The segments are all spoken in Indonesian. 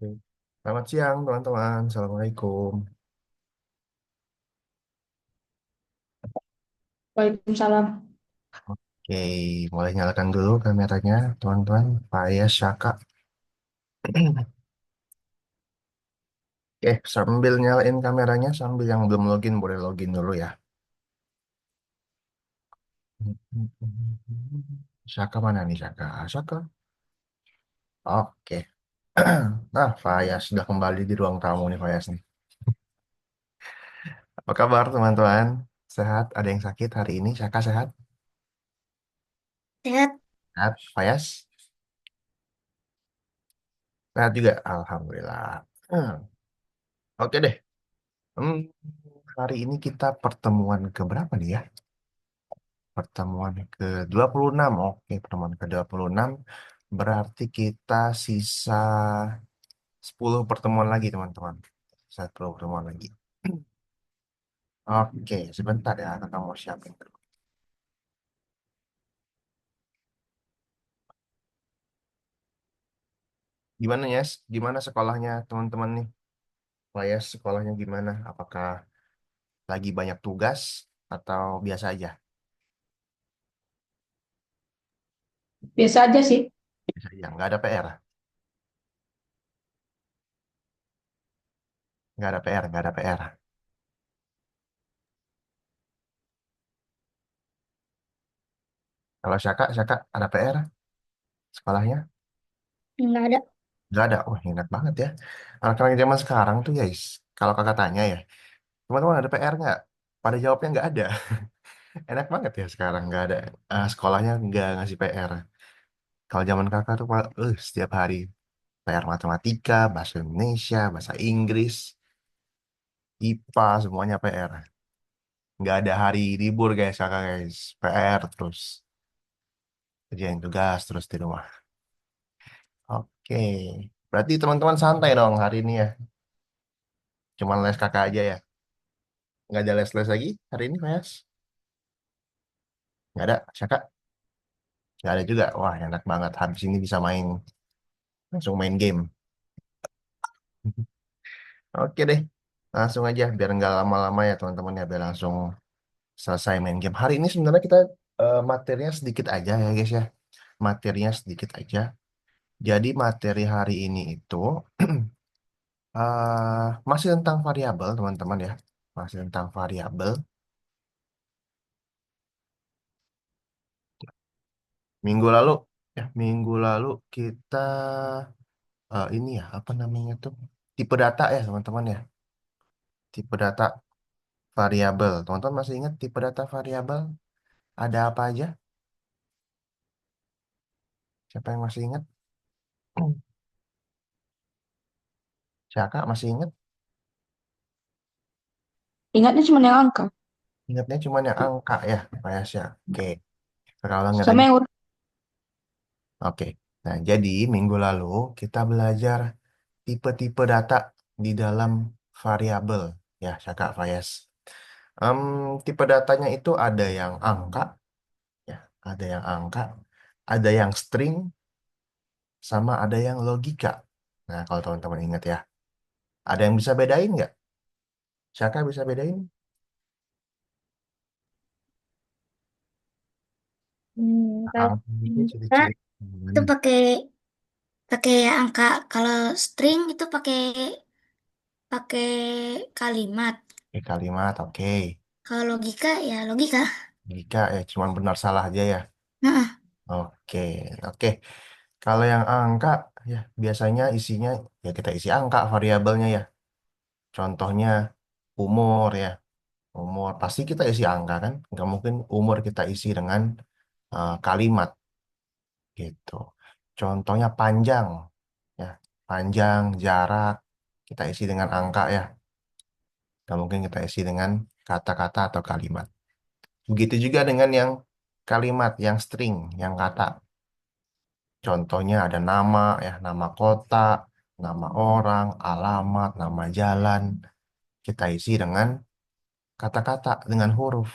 Oke. Selamat siang, teman-teman. Assalamualaikum. Waalaikumsalam. Oke, mulai nyalakan dulu kameranya, teman-teman. Saya Syaka. Oke, sambil nyalain kameranya, sambil yang belum login, boleh login dulu ya. Syaka mana nih, Syaka? Syaka. Oke. Nah, Fayas sudah kembali di ruang tamu nih, Fayas nih. Apa kabar, teman-teman? Sehat? Ada yang sakit hari ini? Syaka sehat? Sehat. Sehat, Fayas? Sehat juga? Alhamdulillah. Oke deh. Hmm, Hari ini kita pertemuan ke berapa nih ya? Pertemuan ke-26. Oke, pertemuan ke-26. Berarti kita sisa 10 pertemuan lagi, teman-teman. Sisa 10 pertemuan lagi. Oke, sebentar ya. Kakak mau siapin dulu. Gimana ya? Gimana sekolahnya, teman-teman nih? Saya sekolahnya gimana? Apakah lagi banyak tugas atau biasa aja? Biasa aja sih. Biasa aja. Nggak ada PR? Nggak ada PR? Nggak ada PR? Kalau Syaka ada PR sekolahnya? Nggak ada. Nggak ada. Wah, enak banget ya. Anak-anak zaman sekarang tuh guys, kalau kakak tanya ya, teman-teman ada PR nggak? Pada jawabnya nggak ada. Enak banget ya sekarang nggak ada. Sekolahnya nggak ngasih PR. Kalau zaman kakak tuh setiap hari PR matematika, bahasa Indonesia, bahasa Inggris, IPA, semuanya PR. Nggak ada hari libur guys kakak guys. PR terus. Kerjain tugas terus di rumah. Oke. Berarti teman-teman santai dong hari ini ya. Cuman les kakak aja ya. Nggak ada les-les lagi hari ini, Mas? Nggak ada, Syaka? Nggak ada juga. Wah, enak banget. Habis ini bisa langsung main game. Oke deh, langsung aja. Biar nggak lama-lama ya, teman-teman ya. Biar langsung selesai main game. Hari ini sebenarnya kita materinya sedikit aja ya, guys ya. Materinya sedikit aja. Jadi materi hari ini itu masih tentang variabel, teman-teman ya. Masih tentang variabel. Minggu lalu, minggu lalu kita ini ya, apa namanya tuh? Tipe data ya, teman-teman ya. Tipe data variabel. Teman-teman masih ingat tipe data variabel? Ada apa aja? Siapa yang masih ingat? Siapa masih ingat? Ingatnya cuma yang angka. Ingatnya cuma yang angka ya, Pak Yasya. Oke. Kalau nggak Sama lagi. yang Oke. Nah, jadi minggu lalu kita belajar tipe-tipe data di dalam variabel. Ya, Syaka Fayas. Em, Tipe datanya itu ada yang angka, ya, ada yang angka, ada yang string, sama ada yang logika. Nah, kalau teman-teman ingat ya, ada yang bisa bedain nggak? Syaka bisa bedain? kalau Itu angka ciri-ciri. itu pakai pakai angka. Kalau string itu pakai pakai kalimat. Kalimat, oke. Kalau logika ya logika. Jika cuman benar salah aja ya. Nah, Oke, oke. Kalau yang angka, ya biasanya isinya ya kita isi angka variabelnya ya. Contohnya umur ya. Umur pasti kita isi angka kan. Nggak mungkin umur kita isi dengan kalimat gitu. Contohnya panjang ya. Panjang, jarak kita isi dengan angka ya. Nggak mungkin kita isi dengan kata-kata atau kalimat. Begitu juga dengan yang kalimat, yang string, yang kata. Contohnya ada nama ya, nama kota, nama orang, alamat, nama jalan. Kita isi dengan kata-kata, dengan huruf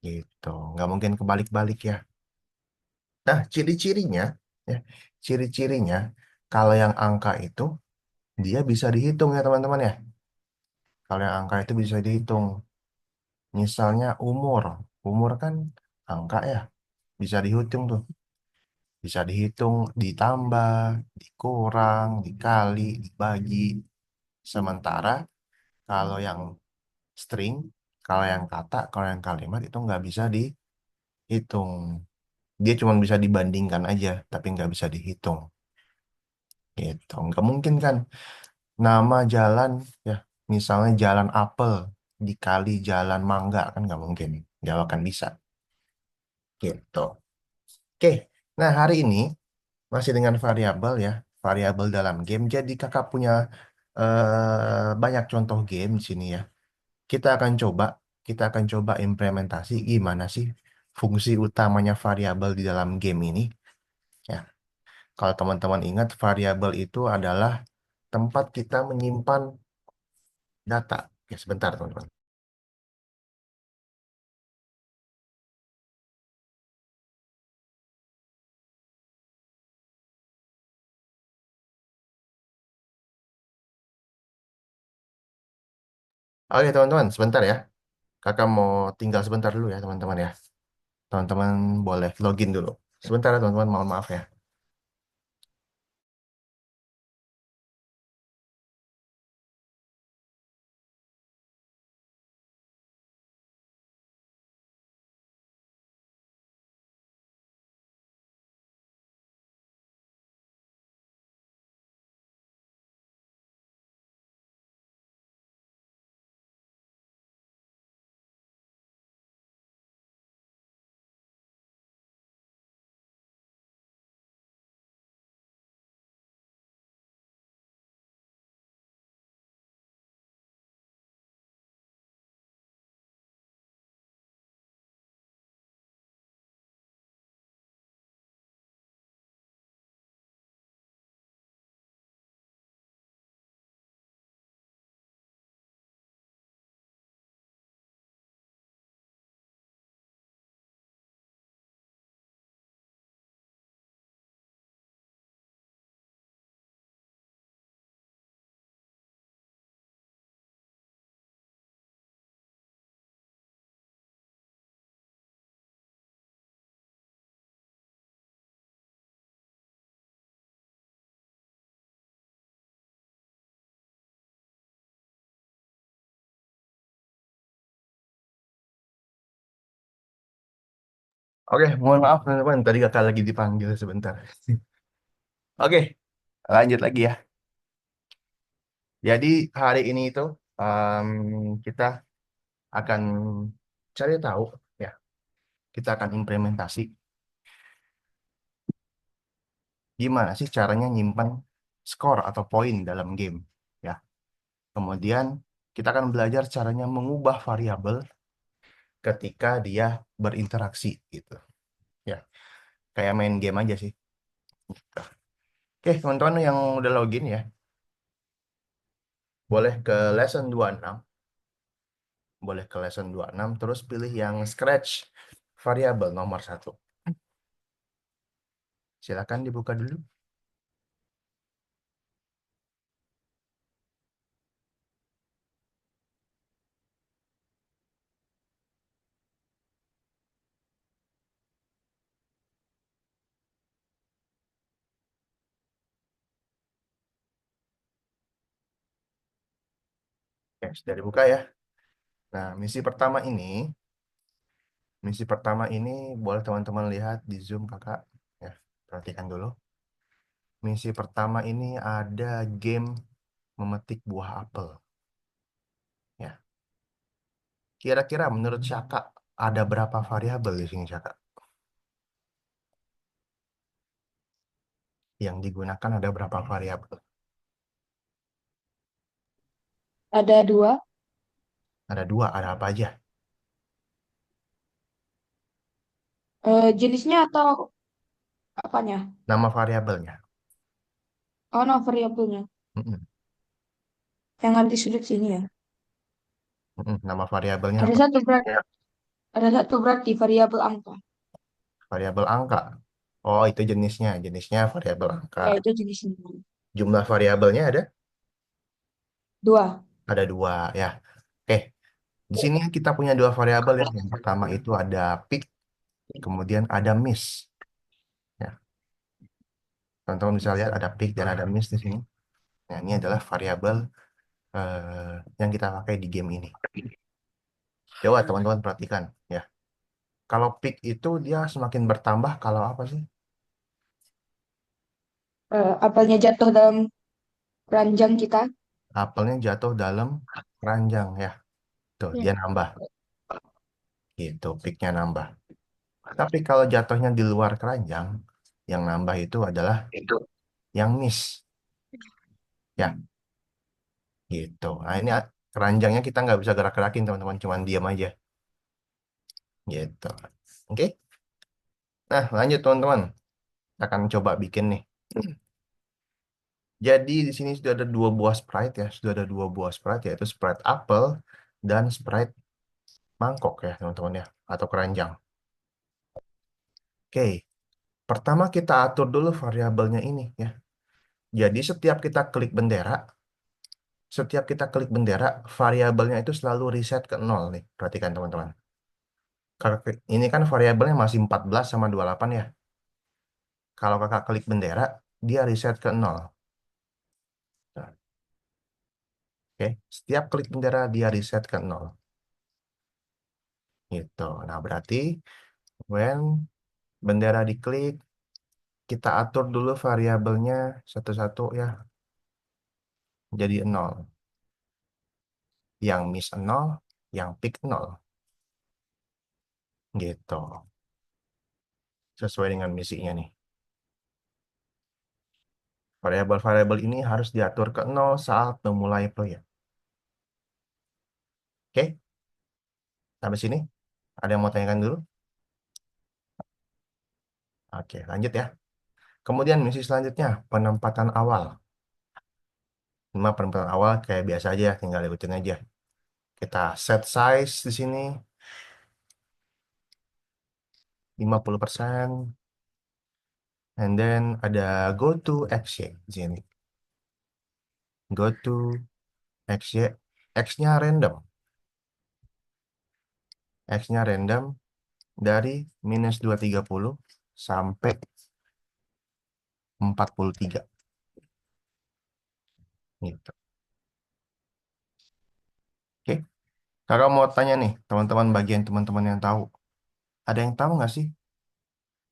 gitu. Nggak mungkin kebalik-balik ya. Nah, ciri-cirinya ya, ciri-cirinya kalau yang angka itu dia bisa dihitung ya teman-teman ya. Kalau yang angka itu bisa dihitung. Misalnya umur, umur kan angka ya, bisa dihitung tuh. Bisa dihitung, ditambah, dikurang, dikali, dibagi. Sementara kalau yang string, kalau yang kata, kalau yang kalimat itu nggak bisa dihitung. Dia cuma bisa dibandingkan aja, tapi nggak bisa dihitung. Gitu. Nggak mungkin kan nama jalan, ya, misalnya jalan apel dikali jalan mangga, kan nggak mungkin. Nggak akan bisa. Gitu. Oke, nah hari ini masih dengan variabel ya, variabel dalam game. Jadi kakak punya banyak contoh game di sini ya. Kita akan coba, kita akan coba implementasi gimana sih fungsi utamanya variabel di dalam game ini. Ya, kalau teman-teman ingat, variabel itu adalah tempat kita menyimpan data. Ya, sebentar teman-teman. Oke teman-teman, sebentar ya. Kakak mau tinggal sebentar dulu ya teman-teman ya. Teman-teman boleh login dulu. Sebentar ya teman-teman, mohon maaf ya. Oke, mohon maaf teman-teman. Tadi kakak lagi dipanggil sebentar. Oke, lanjut lagi ya. Jadi hari ini itu kita akan cari tahu ya. Kita akan implementasi gimana sih caranya nyimpan skor atau poin dalam game ya. Kemudian kita akan belajar caranya mengubah variabel ketika dia berinteraksi gitu ya. Kayak main game aja sih. Oke, teman-teman yang udah login ya, boleh ke lesson 26, boleh ke lesson 26 terus pilih yang scratch variabel nomor satu. Silakan dibuka dulu. Oke, sudah dibuka ya. Nah, misi pertama ini boleh teman-teman lihat di Zoom kakak. Ya, perhatikan dulu. Misi pertama ini ada game memetik buah apel. Ya, kira-kira menurut Syaka ada berapa variabel di sini Syaka? Yang digunakan ada berapa variabel? Ada dua. Ada dua, ada apa aja? Jenisnya atau apanya? Nama variabelnya. Oh, no, variabelnya. Mm-mm, Yang ada di sudut sini ya. mm-mm. Nama variabelnya Ada apa? satu berarti, ada satu berarti variabel angka. Variabel angka. Oh, itu jenisnya. Jenisnya variabel angka. Ya, itu jenisnya. Jumlah variabelnya ada? Dua. Ada dua ya. Oke, di sini kita punya dua variabel ya. Yang pertama itu ada peak, kemudian ada miss. Ya, teman-teman bisa lihat ada peak dan ada miss di sini. Nah, ini adalah variabel yang kita pakai di game ini. Coba teman-teman perhatikan ya. Kalau peak itu dia semakin bertambah kalau apa sih? Apelnya jatuh dalam keranjang kita. Apelnya jatuh dalam keranjang ya. Tuh, Ya. dia nambah. Gitu, peaknya nambah. Tapi kalau jatuhnya di luar keranjang, yang nambah itu adalah yang miss. Ya, gitu. Nah, ini keranjangnya kita nggak bisa gerak-gerakin, teman-teman. Cuman diam aja. Gitu. Oke? Nah, lanjut, teman-teman. Kita akan coba bikin nih. Jadi, di sini sudah ada dua buah sprite ya. Sudah ada dua buah sprite, yaitu sprite apel dan sprite mangkok ya, teman-teman ya. Atau keranjang. Oke. Pertama, kita atur dulu variabelnya ini ya. Jadi, setiap kita klik bendera, variabelnya itu selalu reset ke nol nih. Perhatikan teman-teman. Ini kan variabelnya masih 14 sama 28 ya. Kalau kakak klik bendera, dia reset ke nol. Nah, oke, setiap klik bendera dia reset ke nol. Gitu. Nah, berarti when bendera diklik, kita atur dulu variabelnya satu-satu ya, jadi nol. Yang miss nol, yang pick nol. Gitu. Sesuai dengan misinya nih. Variabel-variabel ini harus diatur ke nol saat memulai proyek. Oke, sampai sini. Ada yang mau tanyakan dulu? Oke, lanjut ya. Kemudian misi selanjutnya, penempatan awal. Penempatan awal kayak biasa aja, tinggal ikutin aja. Kita set size di sini 50%, and then ada go to XY di sini. Go to XY, X-nya random. X-nya random dari -230 sampai 43. Gitu. Oke, kakak mau tanya nih, teman-teman bagian teman-teman yang tahu. Ada yang tahu nggak sih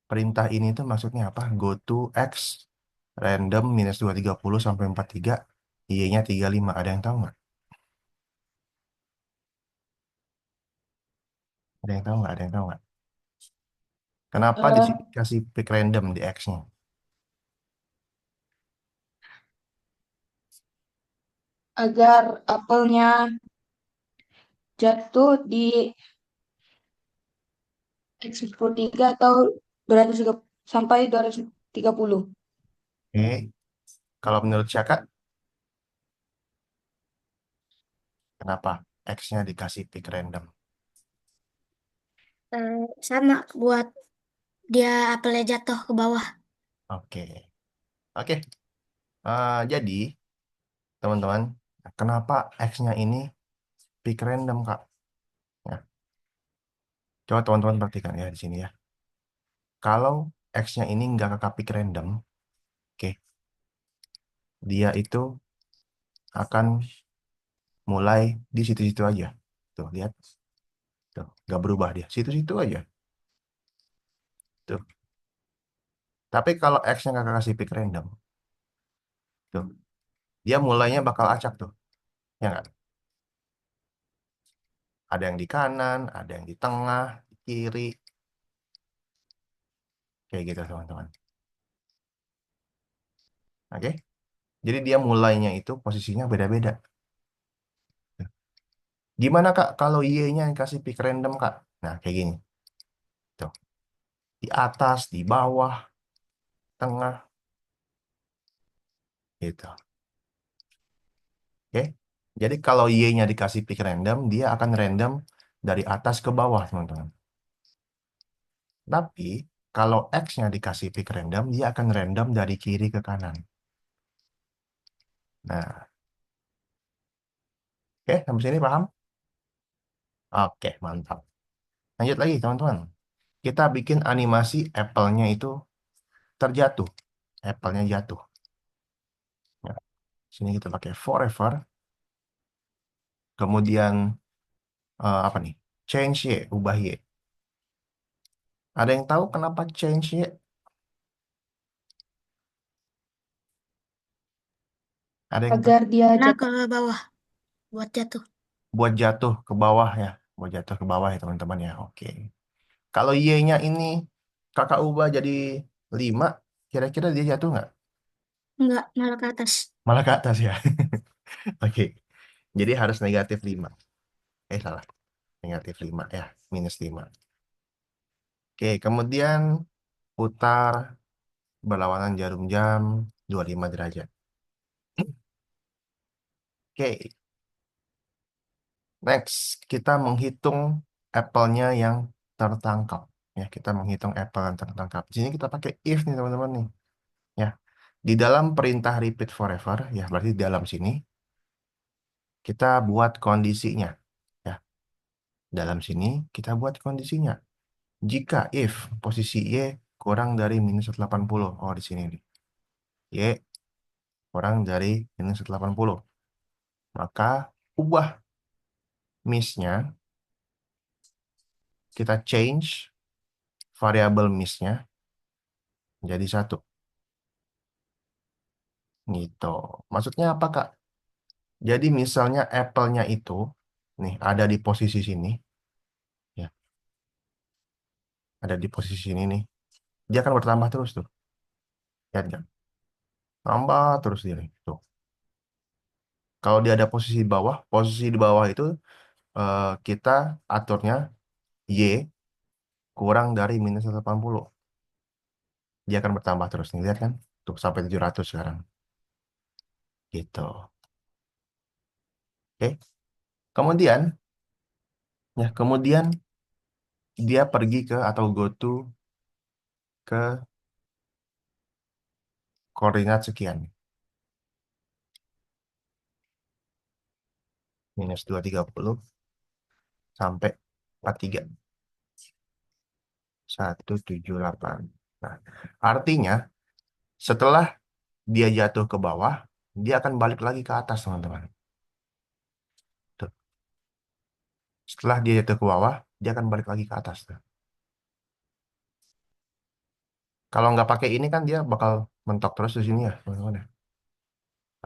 perintah ini tuh maksudnya apa? Go to X random -230 sampai 43, Y-nya 35. Ada yang tahu nggak? Ada yang tahu nggak? Ada yang tahu nggak? Kenapa di Eh, sini kasih pick random di X-nya? Agar apelnya jatuh di X43 atau 230 sampai 230. Oke, kalau menurut Syaka, kenapa X-nya dikasih pick random? Sama buat dia apelnya jatuh ke bawah. Oke, oke. Jadi, teman-teman, kenapa X-nya ini pick random, Kak? Ya, coba teman-teman perhatikan ya di sini ya. Kalau X-nya ini nggak kakak pick random, oke, dia itu akan mulai di situ-situ aja. Tuh, lihat. Tuh, nggak berubah dia. Situ-situ aja. Tuh. Tapi kalau X-nya kakak kasih pick random, tuh, dia mulainya bakal acak tuh. Ya nggak? Ada yang di kanan, ada yang di tengah, di kiri, kayak gitu teman-teman. Oke? Jadi dia mulainya itu posisinya beda-beda. Gimana Kak kalau Y-nya yang kasih pick random Kak? Nah, kayak gini. Tuh. Di atas, di bawah, tengah, gitu. Oke? Jadi kalau Y-nya dikasih pick random, dia akan random dari atas ke bawah, teman-teman. Tapi kalau X-nya dikasih pick random, dia akan random dari kiri ke kanan. Nah, Oke, sampai sini paham? Oke, mantap. Lanjut lagi, teman-teman. Kita bikin animasi apple-nya itu terjatuh. Apple-nya jatuh. Ya, sini kita pakai forever. Kemudian apa nih? Change Y, ubah Y. Ada yang tahu kenapa change Y? Ada yang tahu? Agar dia Nah, jatuh. ke bawah buat jatuh. Buat jatuh ke bawah ya. Buat jatuh ke bawah ya, teman-teman ya. Oke. Kalau Y-nya ini kakak ubah jadi 5, kira-kira dia jatuh nggak? Enggak, malah ke atas. Malah ke atas ya. Oke. Jadi harus -5. Salah. -5 ya. -5. Oke, kemudian putar berlawanan jarum jam 25 derajat. Oke, next. Kita menghitung apple-nya yang tertangkap. Ya, kita menghitung apple yang tertangkap. Di sini kita pakai if nih, teman-teman nih. Ya, di dalam perintah repeat forever, ya berarti di dalam sini kita buat kondisinya. Ya, dalam sini kita buat kondisinya. Jika if posisi Y kurang dari -80. Oh, di sini nih. Y kurang dari -80. Maka ubah miss-nya, kita change variabel miss-nya menjadi 1. Gitu. Maksudnya apa, Kak? Jadi misalnya apple-nya itu nih ada di posisi sini, ya, ada di posisi sini nih. Dia akan bertambah terus tuh. Lihat nggak? Tambah terus dia nih. Tuh. Kalau dia ada posisi di bawah itu kita aturnya Y kurang dari -80. Dia akan bertambah terus nih, lihat kan? Tuh sampai 700 sekarang. Gitu. Oke. Kemudian kemudian dia pergi ke atau go to ke koordinat sekian. -230 sampai 43. 178. Nah, artinya setelah dia jatuh ke bawah, dia akan balik lagi ke atas, teman-teman. Tuh. Setelah dia jatuh ke bawah, dia akan balik lagi ke atas. Tuh. Kalau nggak pakai ini kan dia bakal mentok terus di sini ya, teman-teman. Ya.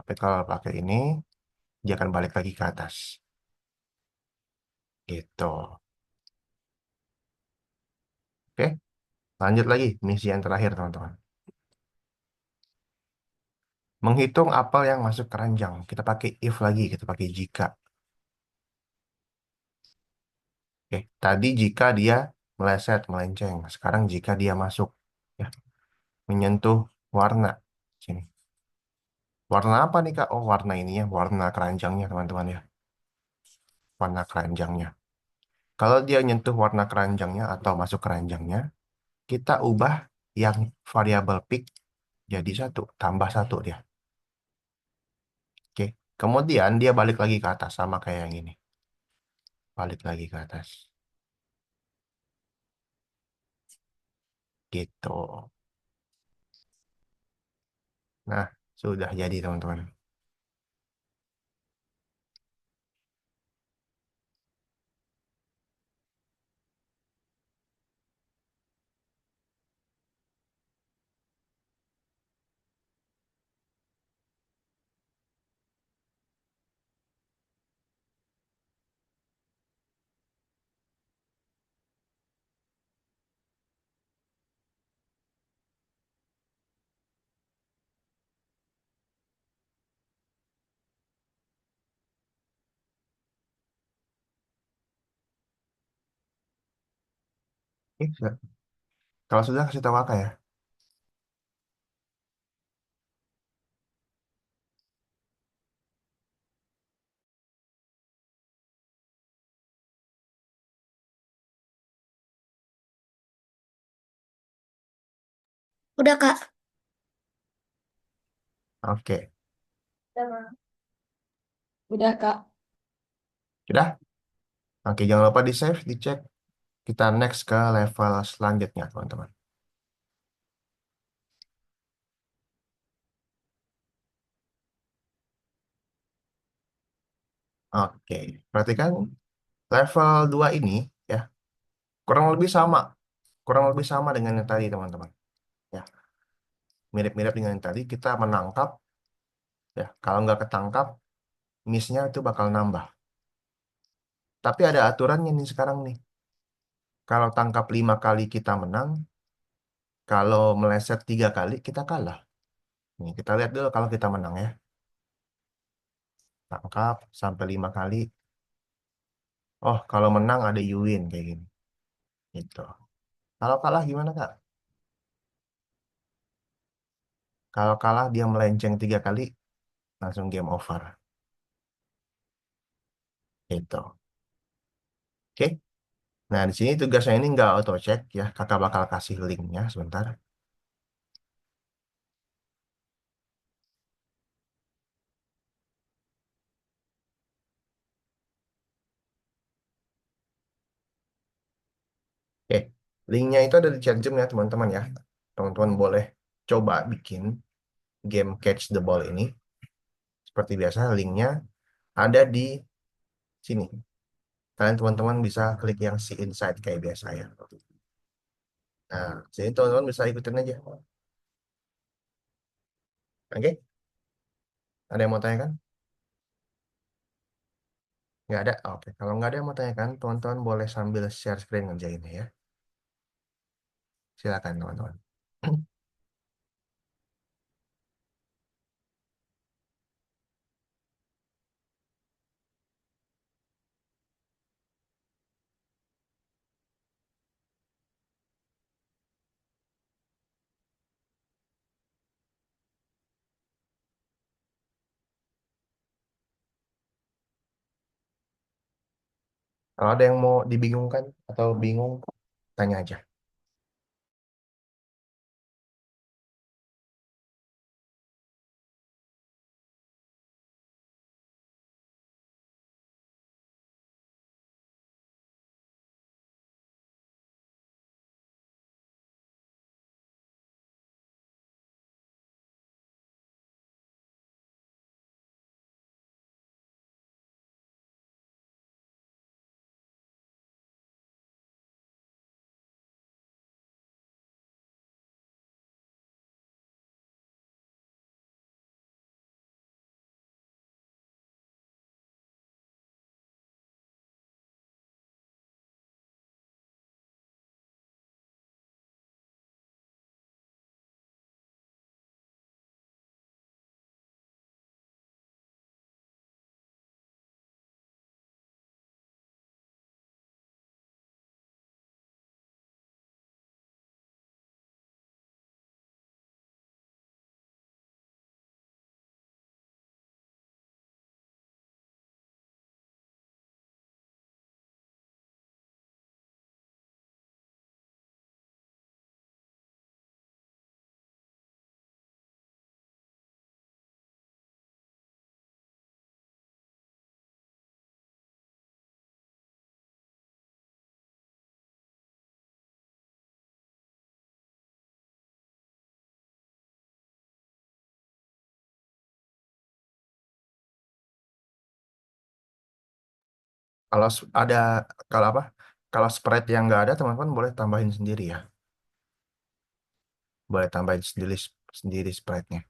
Tapi kalau pakai ini, dia akan balik lagi ke atas. Gitu. Oke, lanjut lagi misi yang terakhir, teman-teman. Menghitung apel yang masuk keranjang. Kita pakai if lagi, kita pakai jika. Oke, tadi jika dia meleset, melenceng. Sekarang jika dia masuk, ya, menyentuh warna. Sini. Warna apa nih, Kak? Oh, warna ini ya, warna keranjangnya, teman-teman ya. Warna keranjangnya. Kalau dia nyentuh warna keranjangnya atau masuk keranjangnya, kita ubah yang variabel pick jadi 1, tambah 1 dia. Oke. Kemudian dia balik lagi ke atas, sama kayak yang ini. Balik lagi ke atas. Gitu. Nah, sudah jadi, teman-teman. Oke, sudah. Kalau sudah, kasih tahu Kakak ya. Udah, Kak. Oke. Udah, Kak. Sudah? Oke, jangan lupa di-save, dicek. Kita next ke level selanjutnya, teman-teman. Oke, perhatikan level 2 ini ya, kurang lebih sama. Kurang lebih sama dengan yang tadi, teman-teman. Ya, mirip-mirip dengan yang tadi, kita menangkap, ya. Kalau nggak ketangkap, miss-nya itu bakal nambah. Tapi ada aturannya nih sekarang nih. Kalau tangkap 5 kali kita menang, kalau meleset 3 kali kita kalah. Nih, kita lihat dulu kalau kita menang ya. Tangkap sampai 5 kali. Oh, kalau menang ada you win kayak gini. Gitu. Kalau kalah gimana, Kak? Kalau kalah dia melenceng 3 kali, langsung game over. Gitu. Oke. Nah, di sini tugasnya ini nggak auto check ya. Kakak bakal kasih linknya sebentar. Oke. Linknya itu ada di chat Zoom ya, teman-teman ya. Teman-teman boleh coba bikin game Catch the Ball ini. Seperti biasa, linknya ada di sini. Kalian teman-teman bisa klik yang see inside kayak biasa ya. Nah, sini teman-teman bisa ikutin aja. Oke? Ada yang mau tanyakan? Nggak ada? Oke. Kalau nggak ada yang mau tanyakan, teman-teman boleh sambil share screen ngerjainnya ya. Silakan teman-teman. Kalau ada yang mau dibingungkan atau bingung, tanya aja. Kalau ada, kalau apa? Kalau spread yang nggak ada, teman-teman boleh tambahin sendiri ya. Boleh tambahin sendiri sendiri spreadnya.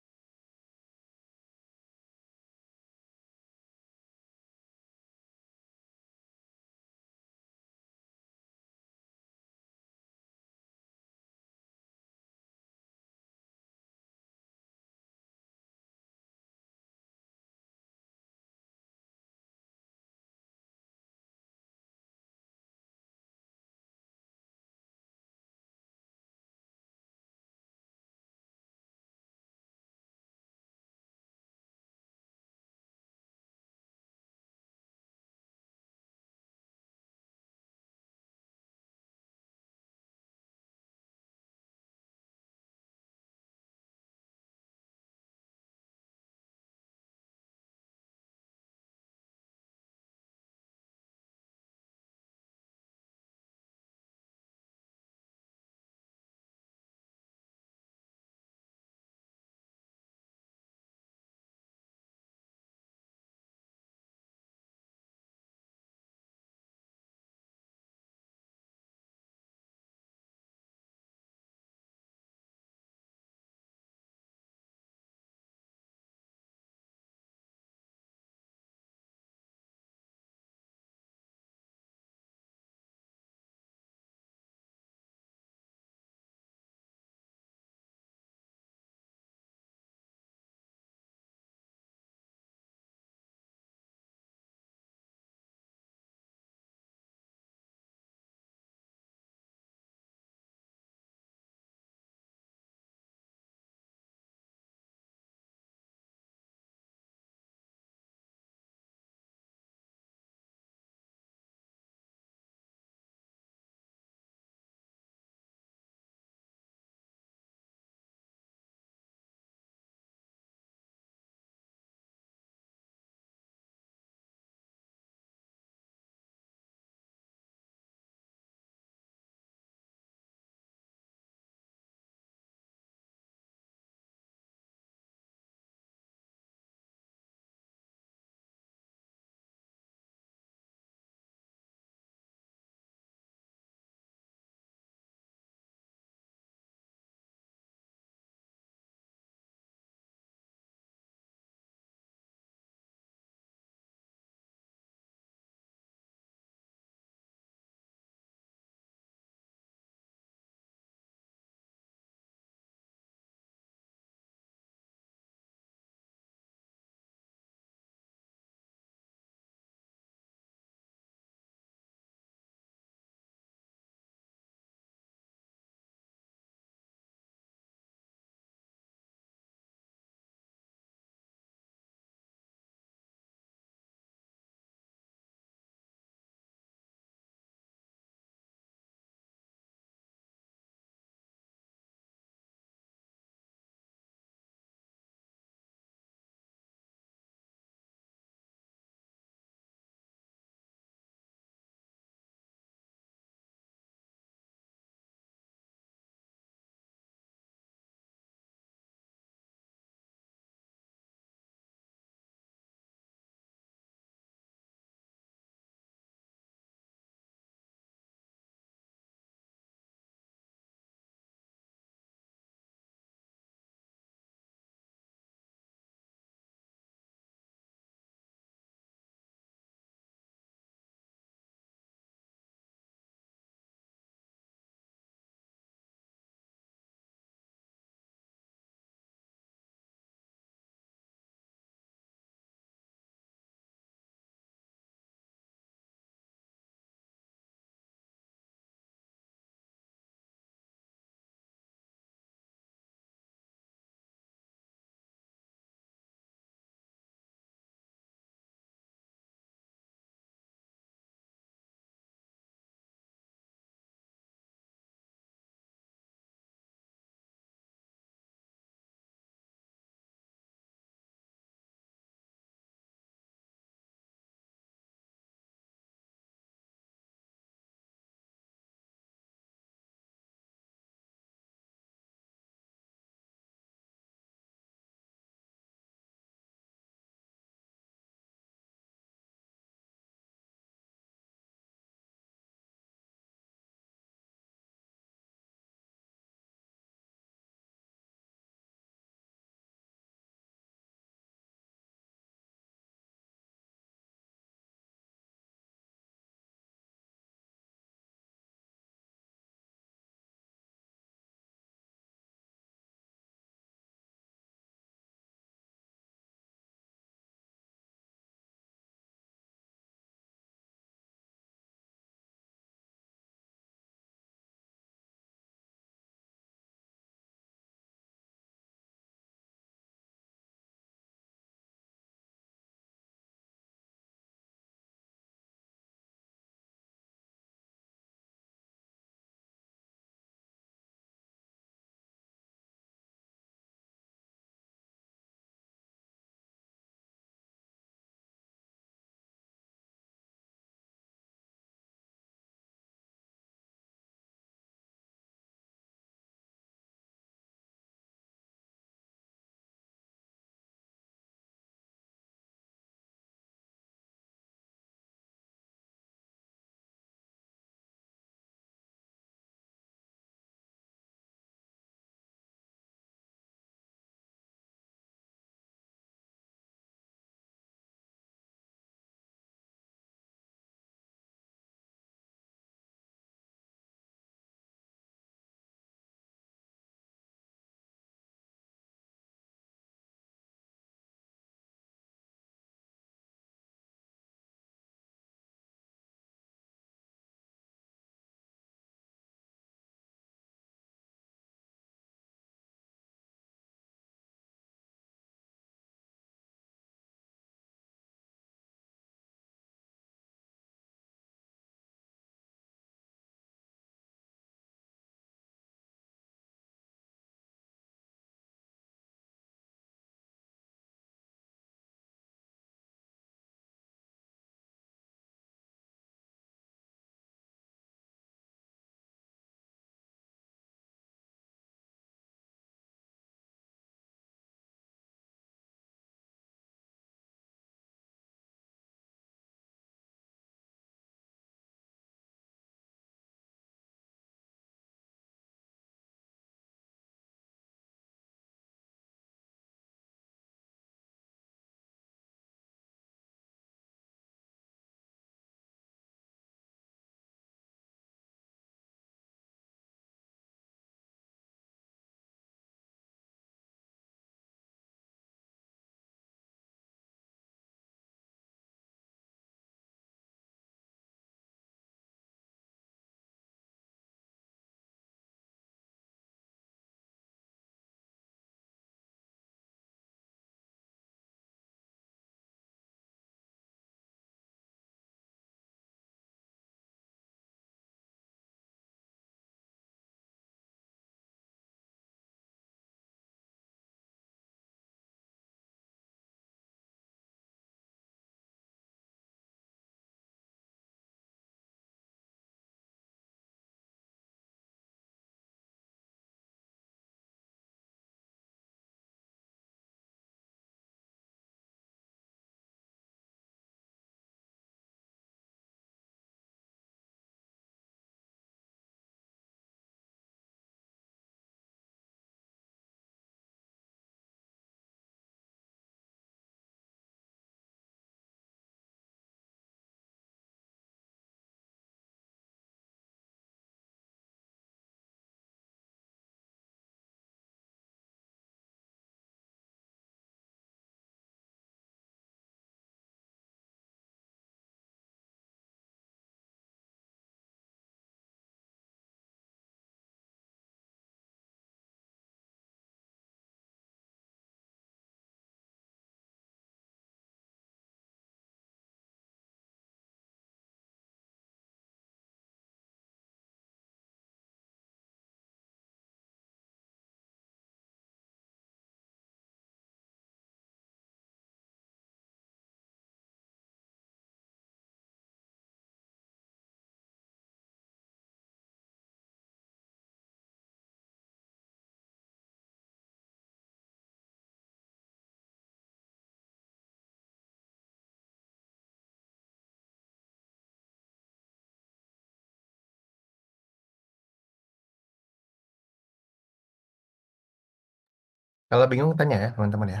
Kalau bingung tanya ya teman-teman ya.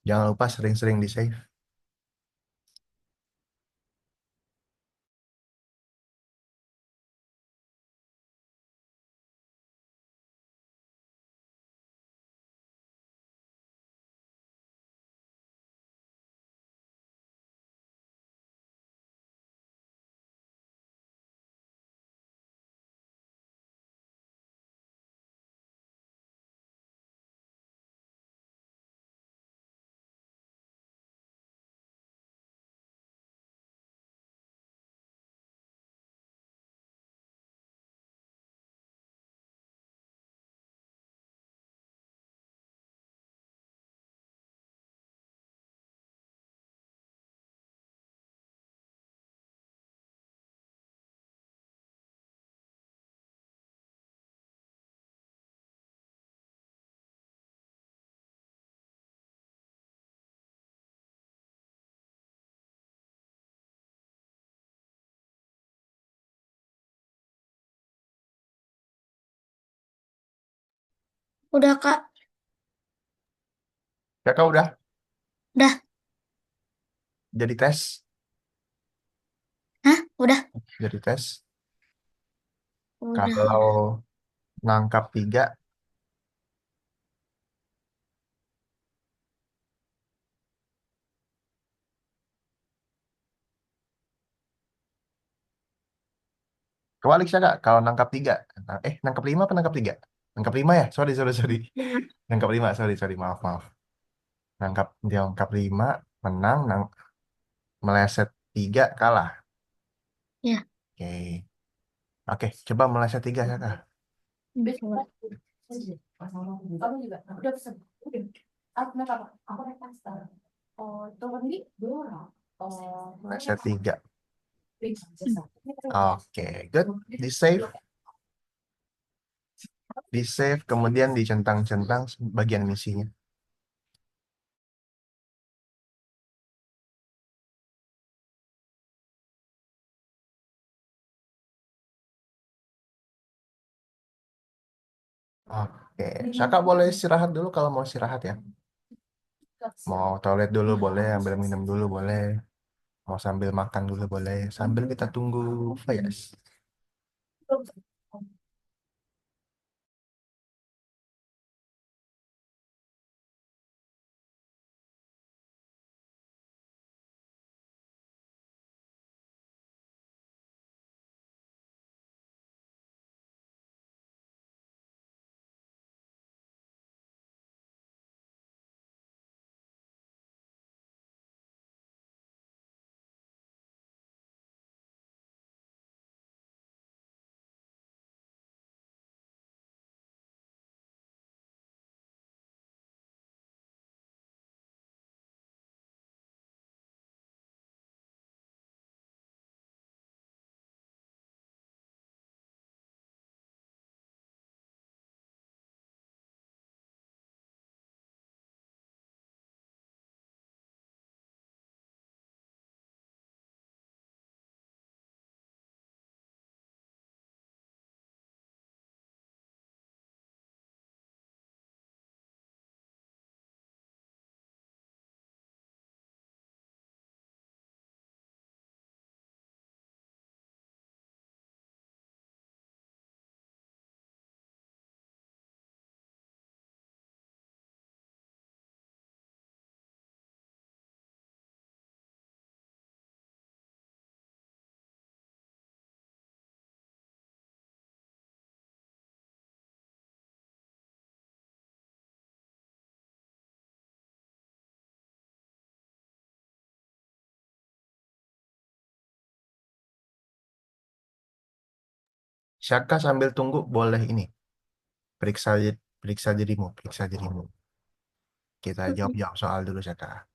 Jangan lupa sering-sering di save. Udah, Kak. Kakak udah Udah. jadi tes, Hah? Udah. jadi tes. Udah. Kalau nangkap tiga, kebalik saya kak. Kalau nangkap tiga, nangkap lima apa nangkap tiga? Nangkap lima ya? Sorry, sorry, sorry. Nangkap lima, sorry, sorry, maaf, maaf. Dia nangkap lima, menang, meleset tiga, kalah. Ya. Oke, oke, coba meleset tiga ya kak. Coba. Meleset tiga. Oke, good. Di save, kemudian dicentang-centang bagian misinya. Oke, Saka boleh istirahat dulu kalau mau istirahat ya. Mau toilet dulu boleh, ambil minum dulu boleh. Mau sambil makan dulu boleh. Sambil kita tunggu Fayas. Saka sambil tunggu boleh ini. Periksa periksa dirimu, periksa dirimu. Kita jawab-jawab soal dulu Saka.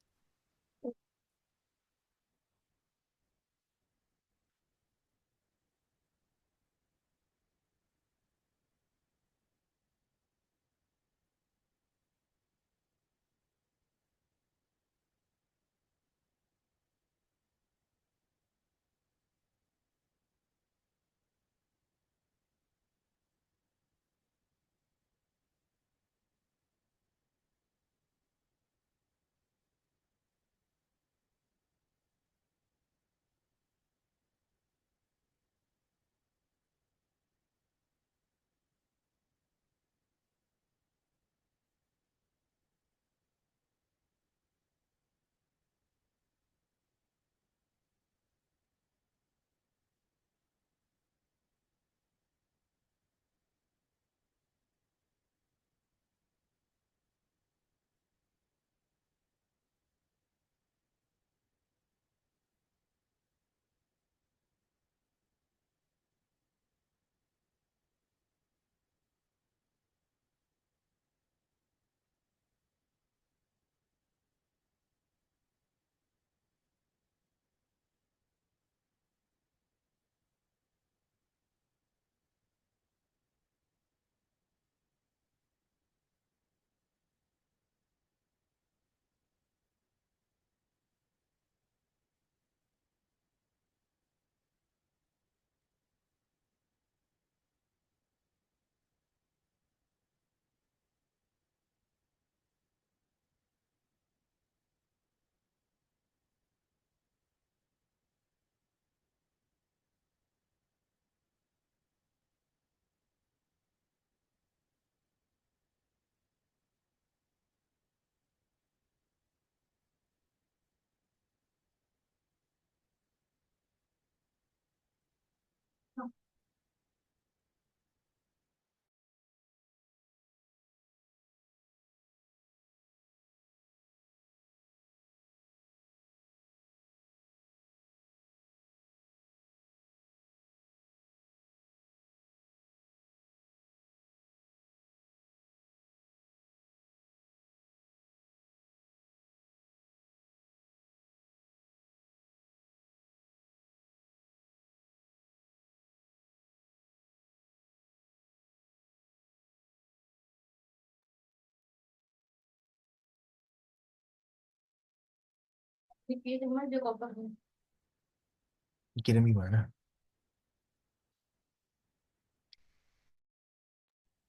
Kirim gimana?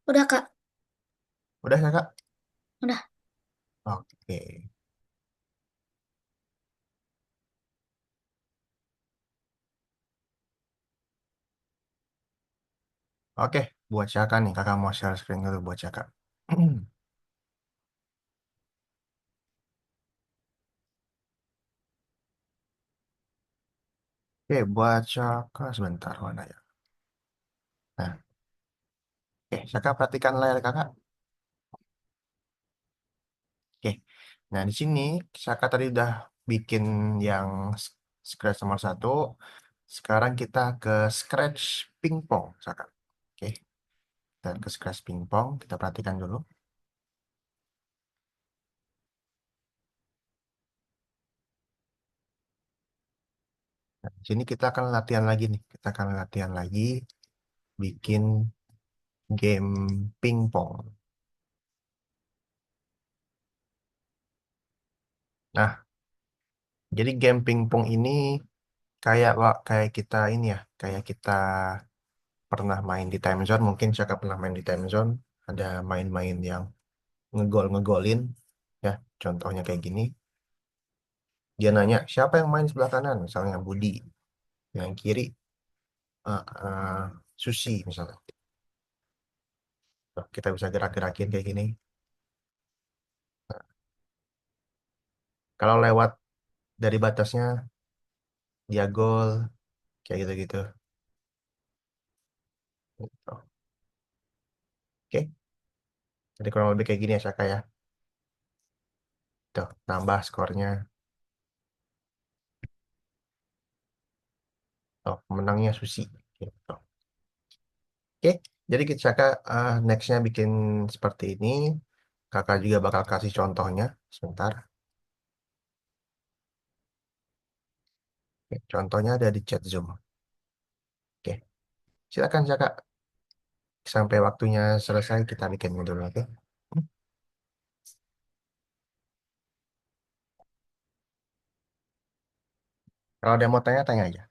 Udah, Kak. Udah kakak? Udah. Oke. Oke, buat Caka nih. Kakak mau share screen dulu buat Caka. Oke, buat Caka sebentar mana ya? Nah, oke, Caka perhatikan layar kakak. Oke, nah di sini Caka tadi udah bikin yang scratch nomor satu. Sekarang kita ke scratch pingpong, Caka. Oke, dan ke scratch pingpong kita perhatikan dulu. Nah, di sini kita akan latihan lagi nih. Kita akan latihan lagi bikin game pingpong. Nah, jadi game pingpong ini kayak kita ini ya, kayak kita pernah main di time zone, mungkin saya pernah main di time zone, ada main-main yang ngegolin, ya, contohnya kayak gini. Dia nanya siapa yang main sebelah kanan, misalnya Budi, yang kiri Susi misalnya. Tuh, kita bisa gerak-gerakin kayak gini. Kalau lewat dari batasnya dia gol, kayak gitu-gitu. Gitu. Oke, jadi kurang lebih kayak gini ya Saka ya. Tuh, nambah skornya. Oh, menangnya Susi. Gitu. Oke, jadi kita Saka nextnya bikin seperti ini. Kakak juga bakal kasih contohnya sebentar. Oke, contohnya ada di chat Zoom. Oke, silakan Kakak. Sampai waktunya selesai kita bikin dulu, oke? Kalau ada yang mau tanya, tanya aja.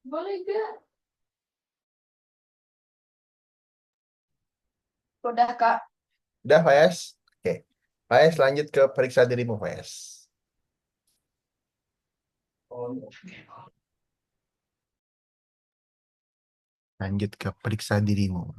Boleh gak? Udah, Kak. Udah, Fayas? Oke. Fayas lanjut ke periksa dirimu, Fayas. Lanjut ke periksa dirimu.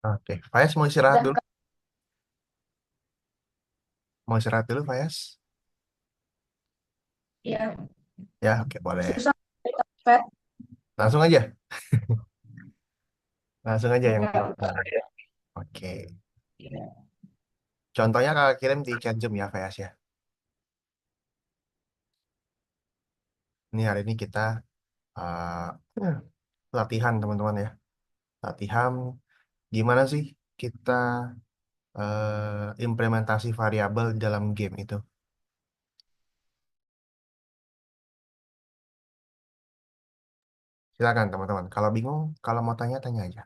Oke, Fayas mau istirahat Udah, dulu. Kak. Mau istirahat dulu, Fayas? Ya, Ya, oke, boleh. susah. Kak. Langsung aja. Langsung aja yang Ya, pertama. Oke. Contohnya kakak kirim di chat Zoom ya, Fayas ya. Ini hari ini kita uh, latihan, teman-teman ya. Latihan gimana sih kita implementasi variabel dalam game itu. Silakan, teman-teman. Kalau bingung, kalau mau tanya, tanya aja.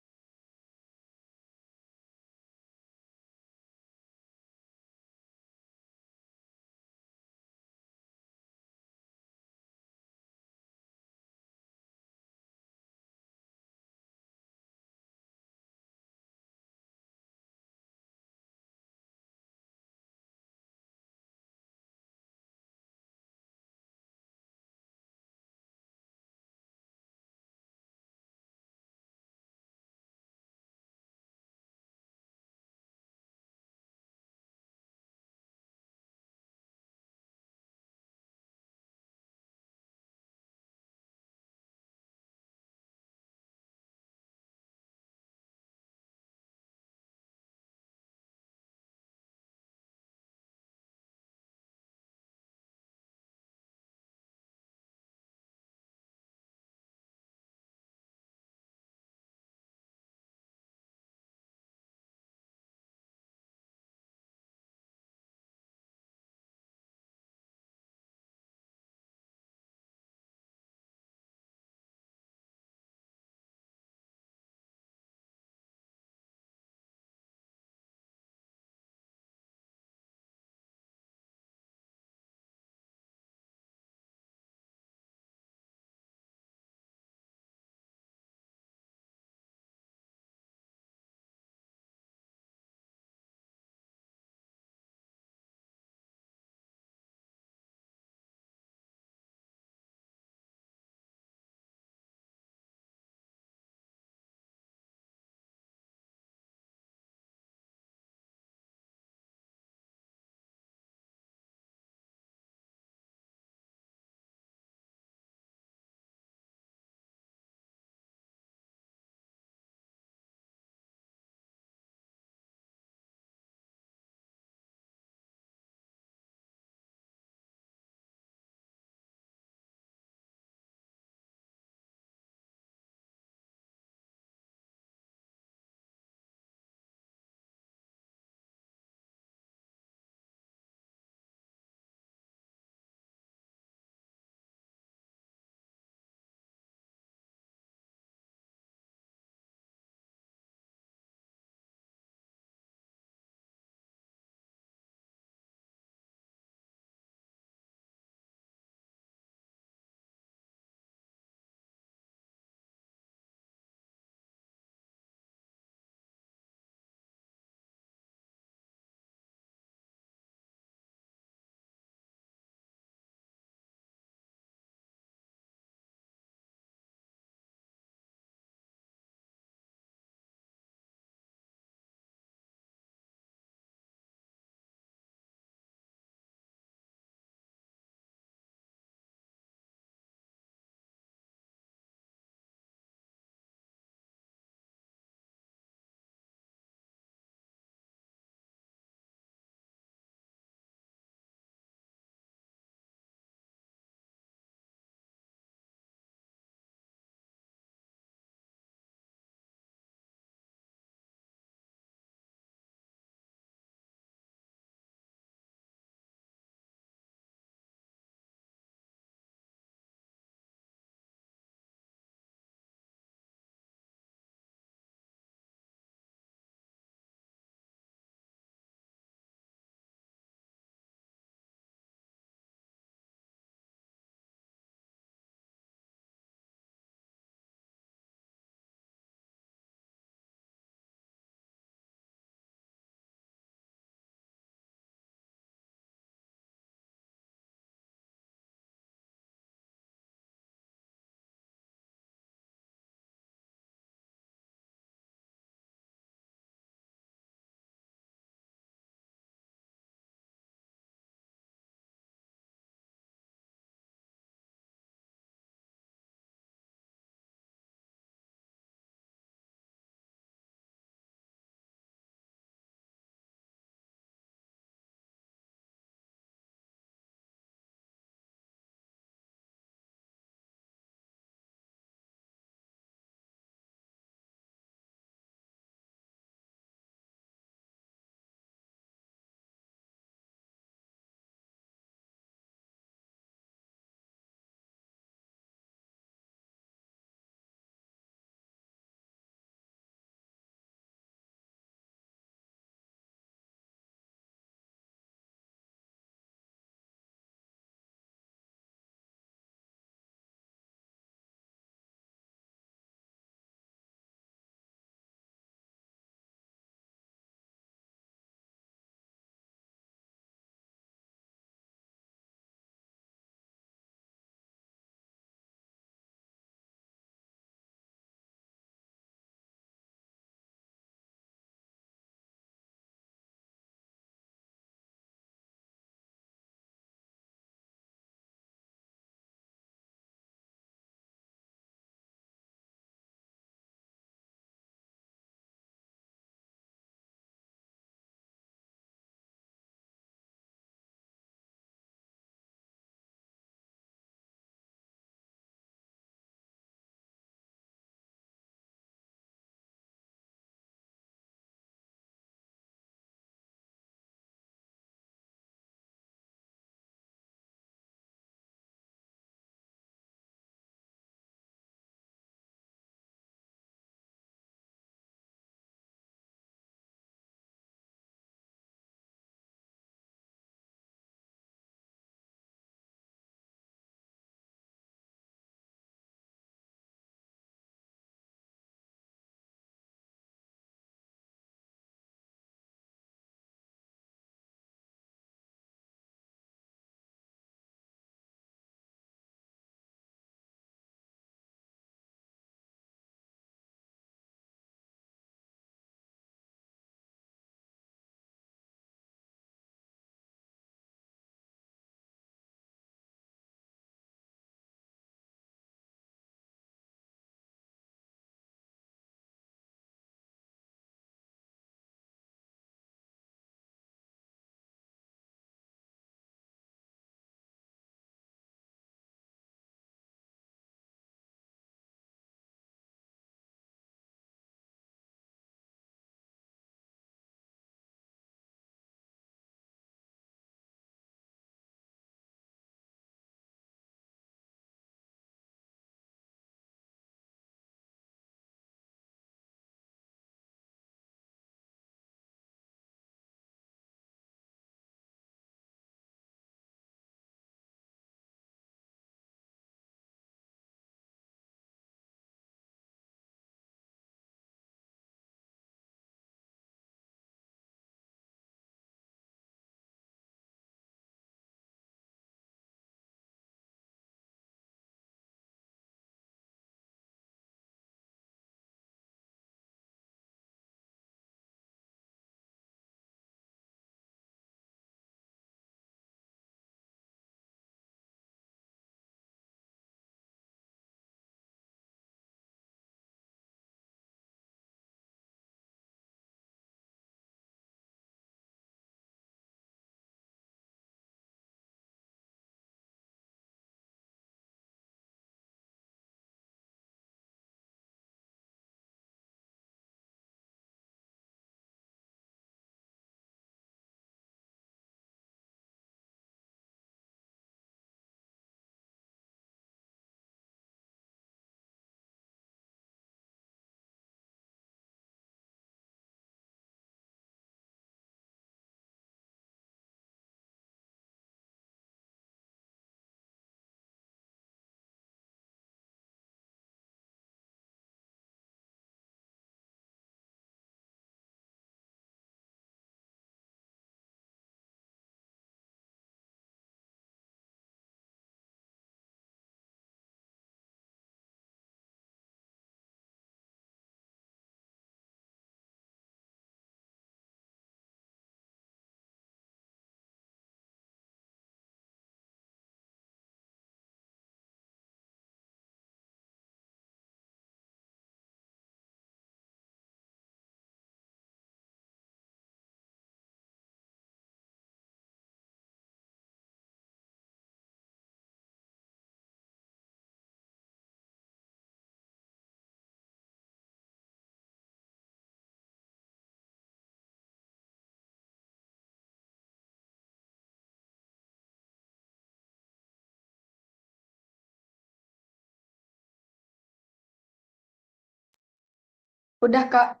Udah, Kak.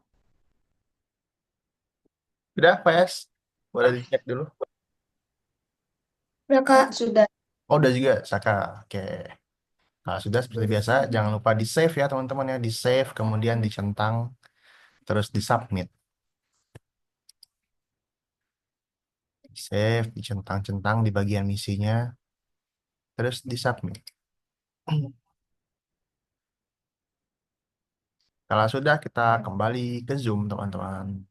Udah, PS. Boleh dicek dulu. Udah Kak. Sudah. Oh, udah juga, Saka. Oke. Kalau sudah seperti biasa, jangan lupa di save ya teman-teman ya. Di save, kemudian dicentang, terus di submit. Di save, dicentang-centang di bagian misinya, terus di submit. Kalau sudah, kita kembali ke Zoom, teman-teman.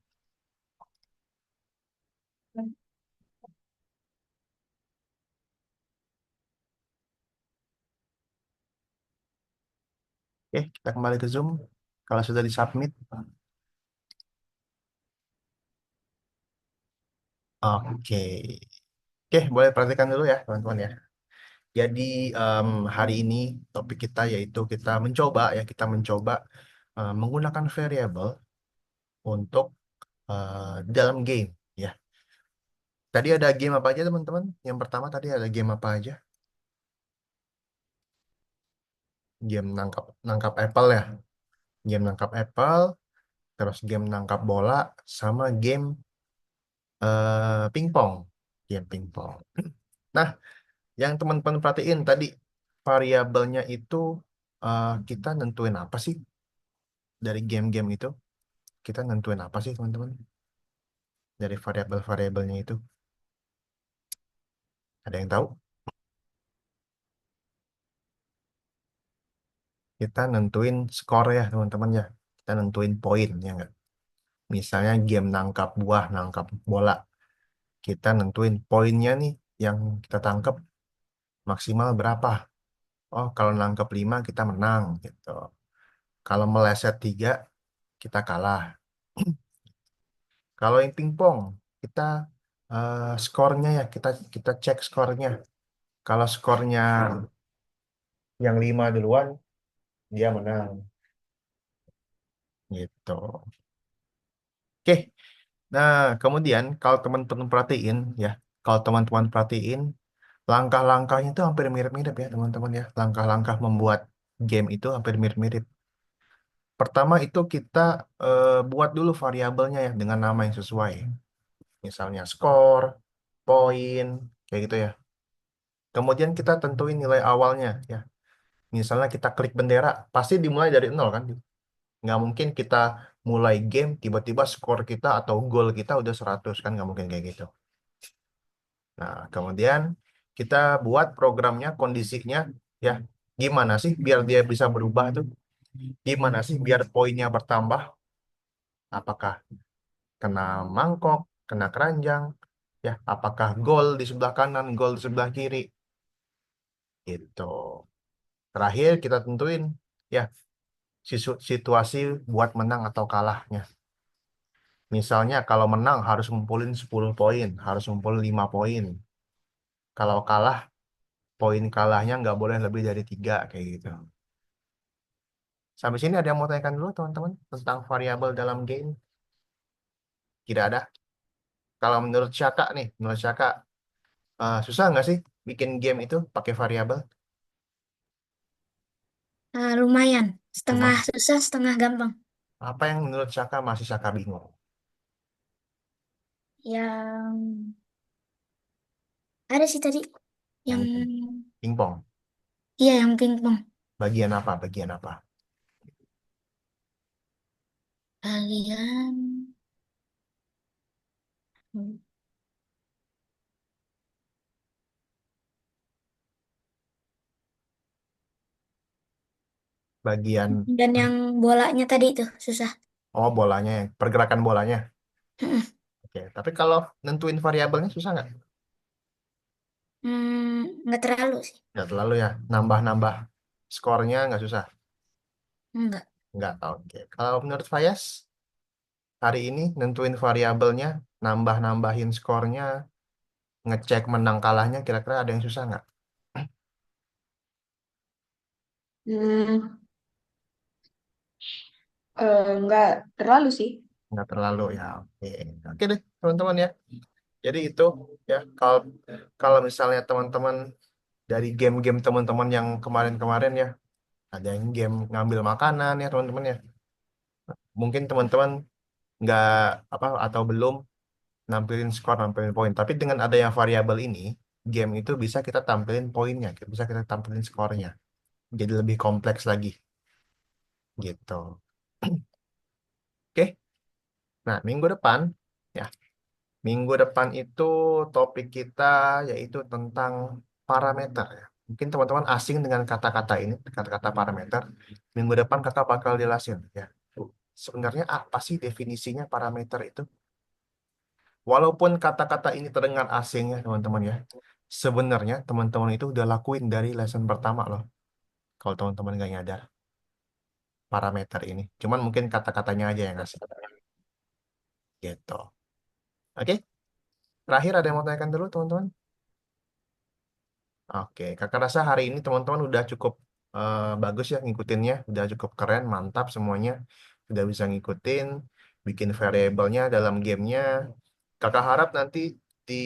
Oke, kita kembali ke Zoom. Kalau sudah di submit, oke. Oke, boleh perhatikan dulu ya, teman-teman ya. Jadi hari ini topik kita yaitu kita mencoba menggunakan variabel untuk dalam game ya. Tadi ada game apa aja teman-teman? Yang pertama tadi ada game apa aja? Game nangkap nangkap apple ya. Game nangkap apple, terus game nangkap bola, sama game pingpong. Game pingpong. Nah, yang teman-teman perhatiin tadi variabelnya itu kita nentuin apa sih dari game-game itu? Kita nentuin apa sih teman-teman dari variabel-variabelnya itu? Ada yang tahu? Kita nentuin skor ya teman-teman ya. Kita nentuin poin ya nggak? Misalnya game nangkap buah, nangkap bola. Kita nentuin poinnya nih yang kita tangkap maksimal berapa. Oh, kalau nangkep 5 kita menang gitu. Kalau meleset 3 kita kalah. Kalau yang pingpong kita skornya ya kita kita cek skornya. Kalau skornya yang 5 duluan dia menang gitu. Oke. Nah, kemudian kalau teman-teman perhatiin ya, kalau teman-teman perhatiin langkah-langkahnya itu hampir mirip-mirip ya teman-teman ya. Langkah-langkah membuat game itu hampir mirip-mirip. Pertama itu kita buat dulu variabelnya ya dengan nama yang sesuai. Misalnya skor, poin, kayak gitu ya. Kemudian kita tentuin nilai awalnya ya. Misalnya kita klik bendera, pasti dimulai dari nol kan. Nggak mungkin kita mulai game, tiba-tiba skor kita atau gol kita udah 100 kan. Nggak mungkin kayak gitu. Nah, kemudian kita buat programnya, kondisinya ya. Gimana sih biar dia bisa berubah tuh? Gimana sih biar poinnya bertambah? Apakah kena mangkok, kena keranjang, ya? Apakah gol di sebelah kanan, gol di sebelah kiri? Gitu. Terakhir kita tentuin ya situasi buat menang atau kalahnya. Misalnya kalau menang harus ngumpulin 10 poin, harus ngumpulin 5 poin. Kalau kalah, poin kalahnya nggak boleh lebih dari 3 kayak gitu. Sampai sini ada yang mau tanyakan dulu teman-teman tentang variabel dalam game? Tidak ada. Kalau menurut Syaka nih, menurut Syaka susah nggak sih bikin game itu pakai variabel? Lumayan. Setengah Lumayan. susah, setengah gampang. Apa yang menurut Syaka masih Syaka bingung? Yang ada sih tadi. Yang Yang pingpong. iya yang pingpong. Bagian apa? Bagian apa? Kalian Bagian dan yang bolanya tadi itu susah. oh bolanya, pergerakan bolanya. Oke, tapi kalau nentuin variabelnya susah nggak? Nggak terlalu sih. Nggak terlalu ya. Nambah-nambah skornya nggak susah. Enggak. Nggak. Oke. Kalau menurut Fayas, hari ini nentuin variabelnya, nambah-nambahin skornya, ngecek menang kalahnya, kira-kira ada yang susah nggak? Hmm, nggak terlalu sih. Nggak terlalu ya. Oke. Oke deh, teman-teman ya. Jadi itu ya, kalau kalau misalnya teman-teman dari game-game teman-teman yang kemarin-kemarin ya, ada yang game ngambil makanan ya teman-teman ya. mungkin teman-teman nggak apa atau belum nampilin skor, nampilin poin. Tapi dengan ada yang variabel ini, game itu bisa kita tampilin poinnya, bisa kita tampilin skornya. Jadi lebih kompleks lagi, gitu. Oke, nah minggu depan, ya, minggu depan itu topik kita yaitu tentang parameter. Ya. Mungkin teman-teman asing dengan kata-kata ini, kata-kata parameter. Minggu depan kakak bakal jelasin, ya. Sebenarnya apa sih definisinya parameter itu? Walaupun kata-kata ini terdengar asing ya teman-teman ya, sebenarnya teman-teman itu udah lakuin dari lesson pertama loh. Kalau teman-teman nggak nyadar parameter ini, cuman mungkin kata-katanya aja yang asing. Gitu. Oke, terakhir ada yang mau tanyakan dulu teman-teman? Oke, kakak rasa hari ini teman-teman udah cukup bagus ya ngikutinnya, udah cukup keren, mantap semuanya, udah bisa ngikutin, bikin variabelnya dalam gamenya. Kakak harap nanti di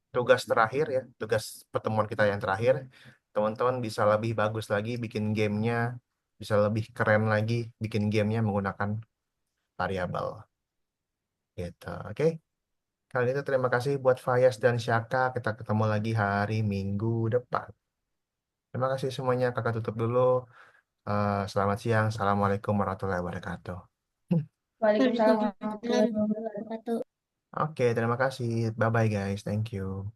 tugas terakhir ya, tugas pertemuan kita yang terakhir, teman-teman bisa lebih bagus lagi bikin gamenya, bisa lebih keren lagi bikin gamenya menggunakan variabel. Gitu, oke? Kali itu terima kasih buat Fayas dan Syaka. Kita ketemu lagi hari Minggu depan. Terima kasih semuanya. Kakak tutup dulu. Selamat siang. Assalamualaikum warahmatullahi wabarakatuh. Waalaikumsalam Waalaikumsalam warahmatullahi wabarakatuh. warahmatullahi wabarakatuh. Oke, terima kasih. Bye-bye guys. Thank you.